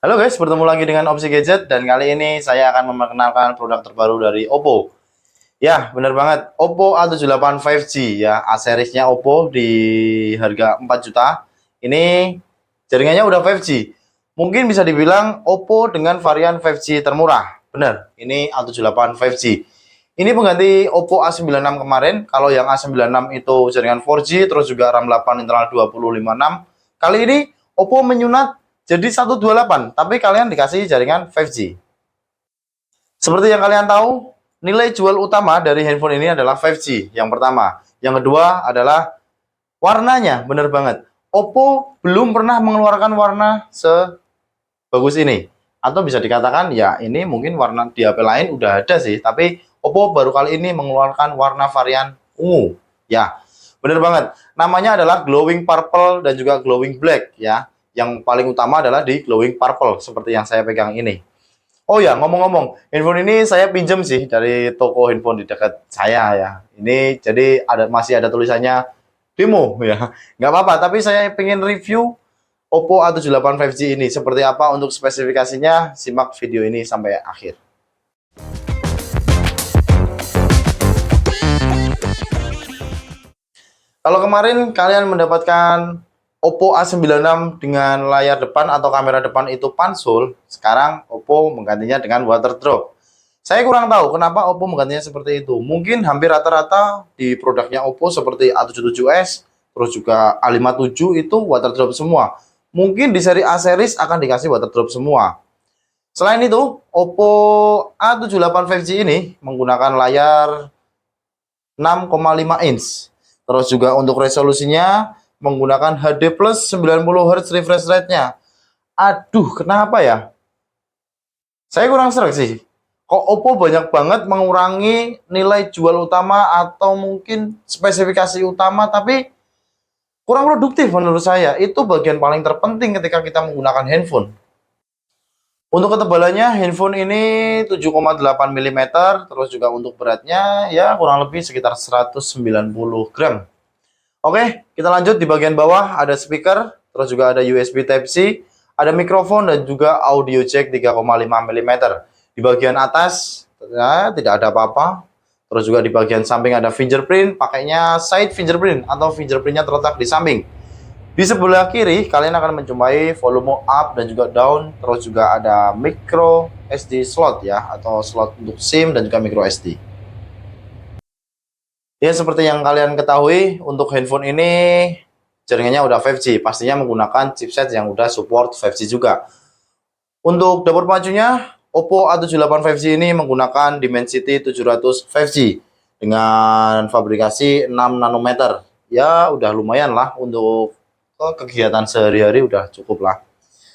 Halo guys, bertemu lagi dengan Opsi Gadget dan kali ini saya akan memperkenalkan produk terbaru dari Oppo. Ya, benar banget. Oppo A78 5G ya, A seriesnya Oppo di harga 4 juta. Ini jaringannya udah 5G. Mungkin bisa dibilang Oppo dengan varian 5G termurah. Benar, ini A78 5G. Ini pengganti Oppo A96 kemarin. Kalau yang A96 itu jaringan 4G, terus juga RAM 8 internal 2056. Kali ini Oppo menyunat jadi 128, tapi kalian dikasih jaringan 5G. Seperti yang kalian tahu, nilai jual utama dari handphone ini adalah 5G, yang pertama. Yang kedua adalah warnanya, bener banget. Oppo belum pernah mengeluarkan warna sebagus ini. Atau bisa dikatakan, ya ini mungkin warna di HP lain udah ada sih, tapi Oppo baru kali ini mengeluarkan warna varian ungu. Ya, bener banget. Namanya adalah glowing purple dan juga glowing black ya. Yang paling utama adalah di glowing purple seperti yang saya pegang ini. Oh ya, ngomong-ngomong, handphone ini saya pinjam sih dari toko handphone di dekat saya ya. Ini jadi masih ada tulisannya demo ya. Nggak apa-apa, tapi saya pengen review Oppo A78 5G ini. Seperti apa untuk spesifikasinya, simak video ini sampai akhir. Kalau kemarin kalian mendapatkan Oppo A96 dengan layar depan atau kamera depan itu pansul, sekarang Oppo menggantinya dengan water drop. Saya kurang tahu kenapa Oppo menggantinya seperti itu. Mungkin hampir rata-rata di produknya Oppo seperti A77s, terus juga A57 itu water drop semua. Mungkin di seri A series akan dikasih water drop semua. Selain itu, Oppo A78 5G ini menggunakan layar 6,5 inch. Terus juga untuk resolusinya menggunakan HD plus 90 Hz refresh rate-nya. Aduh, kenapa ya? Saya kurang serak sih. Kok Oppo banyak banget mengurangi nilai jual utama atau mungkin spesifikasi utama, tapi kurang produktif menurut saya. Itu bagian paling terpenting ketika kita menggunakan handphone. Untuk ketebalannya, handphone ini 7,8 mm, terus juga untuk beratnya ya kurang lebih sekitar 190 gram. Oke, kita lanjut di bagian bawah ada speaker, terus juga ada USB Type-C, ada mikrofon dan juga audio jack 3,5 mm. Di bagian atas ya, tidak ada apa-apa. Terus juga di bagian samping ada fingerprint, pakainya side fingerprint atau fingerprintnya terletak di samping. Di sebelah kiri kalian akan menjumpai volume up dan juga down, terus juga ada micro SD slot ya, atau slot untuk SIM dan juga micro SD. Ya, seperti yang kalian ketahui, untuk handphone ini jaringannya udah 5G, pastinya menggunakan chipset yang udah support 5G juga. Untuk dapur pacunya, Oppo A78 5G ini menggunakan Dimensity 700 5G dengan fabrikasi 6 nanometer. Ya, udah lumayan lah untuk kegiatan sehari-hari, udah cukup lah.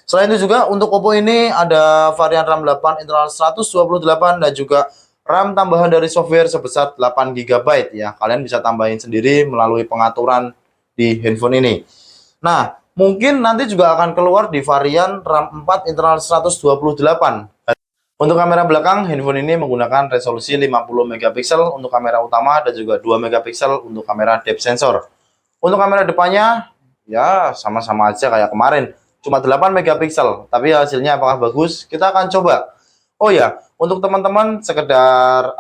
Selain itu juga untuk Oppo ini ada varian RAM 8 internal 128 dan juga RAM tambahan dari software sebesar 8 GB ya. Kalian bisa tambahin sendiri melalui pengaturan di handphone ini. Nah, mungkin nanti juga akan keluar di varian RAM 4 internal 128. Untuk kamera belakang, handphone ini menggunakan resolusi 50 megapiksel untuk kamera utama dan juga 2 megapiksel untuk kamera depth sensor. Untuk kamera depannya ya sama-sama aja kayak kemarin, cuma 8 megapiksel, tapi hasilnya apakah bagus? Kita akan coba. Oh ya, untuk teman-teman sekedar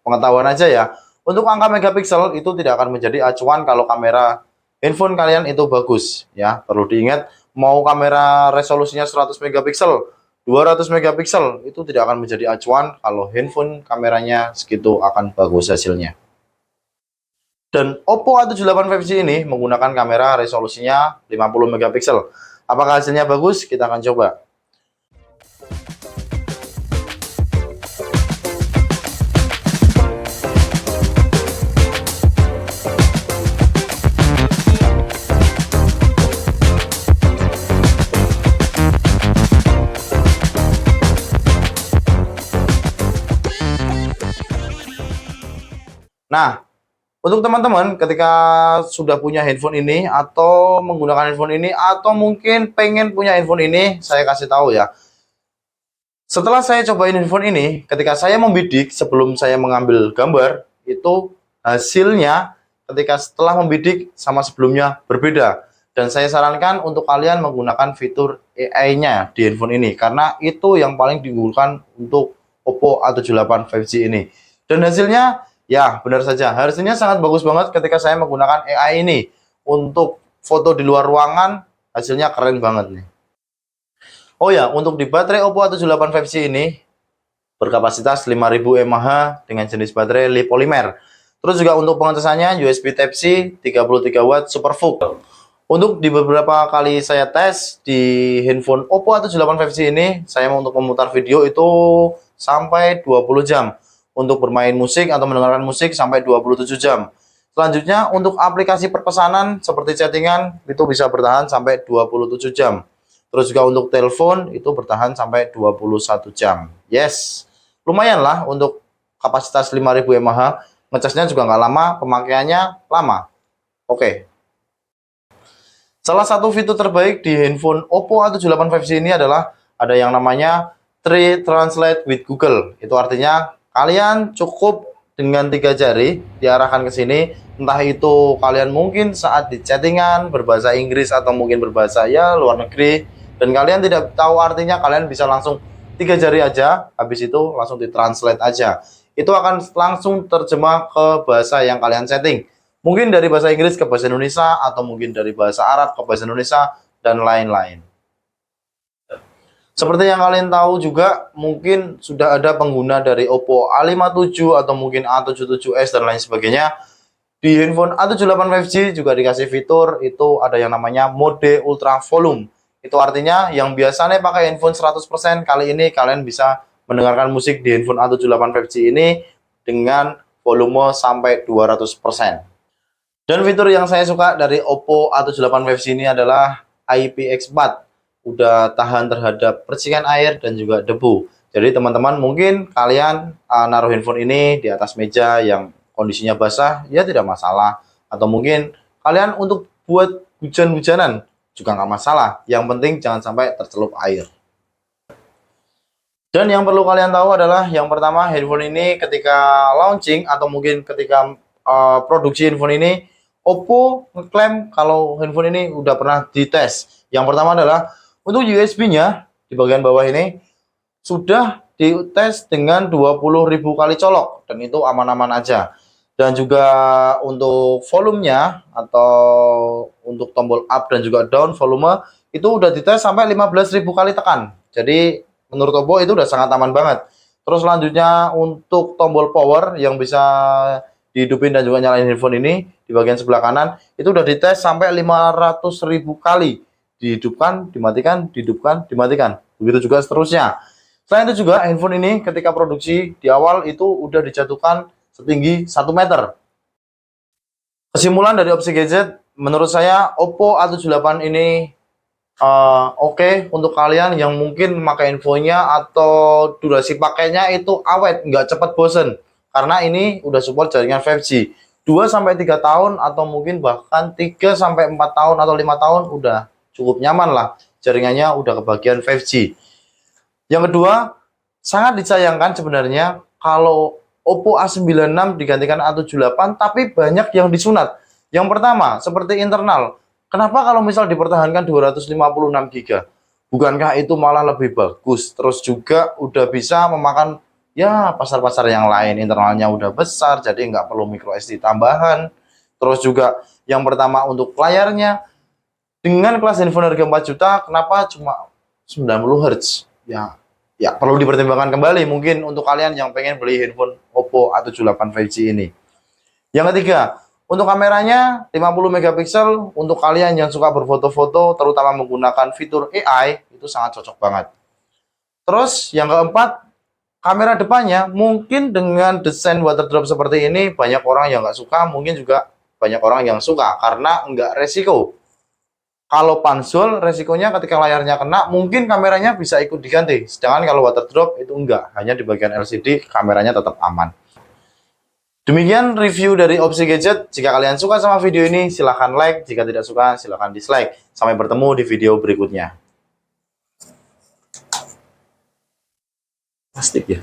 pengetahuan aja ya, untuk angka megapiksel itu tidak akan menjadi acuan kalau kamera handphone kalian itu bagus ya. Perlu diingat, mau kamera resolusinya 100 megapiksel, 200 megapiksel itu tidak akan menjadi acuan kalau handphone kameranya segitu akan bagus hasilnya. Dan Oppo A78 5G ini menggunakan kamera resolusinya 50 megapiksel. Apakah hasilnya bagus? Kita akan coba. Nah, untuk teman-teman ketika sudah punya handphone ini atau menggunakan handphone ini atau mungkin pengen punya handphone ini, saya kasih tahu ya. Setelah saya cobain handphone ini, ketika saya membidik sebelum saya mengambil gambar, itu hasilnya ketika setelah membidik sama sebelumnya berbeda. Dan saya sarankan untuk kalian menggunakan fitur AI-nya di handphone ini, karena itu yang paling diunggulkan untuk Oppo A78 5G ini. Dan hasilnya, ya benar saja, hasilnya sangat bagus banget ketika saya menggunakan AI ini. Untuk foto di luar ruangan, hasilnya keren banget nih. Oh ya, untuk di baterai Oppo A78 5G ini, berkapasitas 5000 mAh dengan jenis baterai li polimer. Terus juga untuk pengetesannya USB Type-C 33 watt Super VOOC. Untuk di beberapa kali saya tes di handphone Oppo A78 5G ini, saya untuk memutar video itu sampai 20 jam. Untuk bermain musik atau mendengarkan musik sampai 27 jam. Selanjutnya untuk aplikasi perpesanan seperti chattingan itu bisa bertahan sampai 27 jam. Terus juga untuk telepon itu bertahan sampai 21 jam. Yes, lumayan lah untuk kapasitas 5000 mAh. Ngecasnya juga nggak lama, pemakaiannya lama. Oke. Salah satu fitur terbaik di handphone Oppo A78 5G ini adalah ada yang namanya Tree Translate with Google. Itu artinya kalian cukup dengan 3 jari diarahkan ke sini, entah itu kalian mungkin saat di chattingan berbahasa Inggris atau mungkin berbahasa ya luar negeri, dan kalian tidak tahu artinya, kalian bisa langsung 3 jari aja, habis itu langsung ditranslate aja. Itu akan langsung terjemah ke bahasa yang kalian setting. Mungkin dari bahasa Inggris ke bahasa Indonesia, atau mungkin dari bahasa Arab ke bahasa Indonesia, dan lain-lain. Seperti yang kalian tahu juga, mungkin sudah ada pengguna dari Oppo A57 atau mungkin A77s dan lain sebagainya. Di handphone A78 5G juga dikasih fitur, itu ada yang namanya mode ultra volume. Itu artinya yang biasanya pakai handphone 100%, kali ini kalian bisa mendengarkan musik di handphone A78 5G ini dengan volume sampai 200%. Dan fitur yang saya suka dari Oppo A78 5G ini adalah IPX4. Udah tahan terhadap percikan air dan juga debu. Jadi teman-teman mungkin kalian naruh handphone ini di atas meja yang kondisinya basah, ya tidak masalah. Atau mungkin kalian untuk buat hujan-hujanan juga nggak masalah. Yang penting jangan sampai tercelup air. Dan yang perlu kalian tahu adalah yang pertama, handphone ini ketika launching atau mungkin ketika produksi handphone ini, Oppo ngeklaim kalau handphone ini udah pernah dites. Yang pertama adalah untuk USB-nya di bagian bawah ini sudah dites dengan 20.000 kali colok dan itu aman-aman aja. Dan juga untuk volumenya atau untuk tombol up dan juga down volume itu udah dites sampai 15.000 kali tekan. Jadi menurut Oppo itu udah sangat aman banget. Terus selanjutnya untuk tombol power yang bisa dihidupin dan juga nyalain handphone ini di bagian sebelah kanan itu udah dites sampai 500.000 kali, dihidupkan, dimatikan, dihidupkan, dimatikan, begitu juga seterusnya. Selain itu juga handphone ini ketika produksi di awal itu udah dijatuhkan setinggi 1 meter. Kesimpulan dari Opsi Gadget, menurut saya Oppo A78 ini oke untuk kalian yang mungkin memakai handphonenya atau durasi pakainya itu awet, nggak cepat bosen. Karena ini udah support jaringan 5G 2-3 tahun atau mungkin bahkan 3-4 tahun atau 5 tahun udah cukup nyaman lah, jaringannya udah kebagian 5G. Yang kedua, sangat disayangkan sebenarnya kalau Oppo A96 digantikan A78 tapi banyak yang disunat. Yang pertama, seperti internal. Kenapa kalau misal dipertahankan 256 GB? Bukankah itu malah lebih bagus? Terus juga udah bisa memakan ya pasar-pasar yang lain, internalnya udah besar jadi nggak perlu micro SD tambahan. Terus juga yang pertama untuk layarnya dengan kelas handphone harga 4 juta kenapa cuma 90 Hz? Ya perlu dipertimbangkan kembali mungkin untuk kalian yang pengen beli handphone Oppo A78 5G ini. Yang ketiga, untuk kameranya 50 megapiksel, untuk kalian yang suka berfoto-foto terutama menggunakan fitur AI itu sangat cocok banget. Terus yang keempat, kamera depannya mungkin dengan desain waterdrop seperti ini banyak orang yang nggak suka, mungkin juga banyak orang yang suka karena nggak resiko. Kalau pansul resikonya ketika layarnya kena mungkin kameranya bisa ikut diganti, sedangkan kalau waterdrop itu enggak, hanya di bagian LCD kameranya tetap aman. Demikian review dari Opsi Gadget. Jika kalian suka sama video ini silahkan like, jika tidak suka silahkan dislike. Sampai bertemu di video berikutnya. Plastik ya.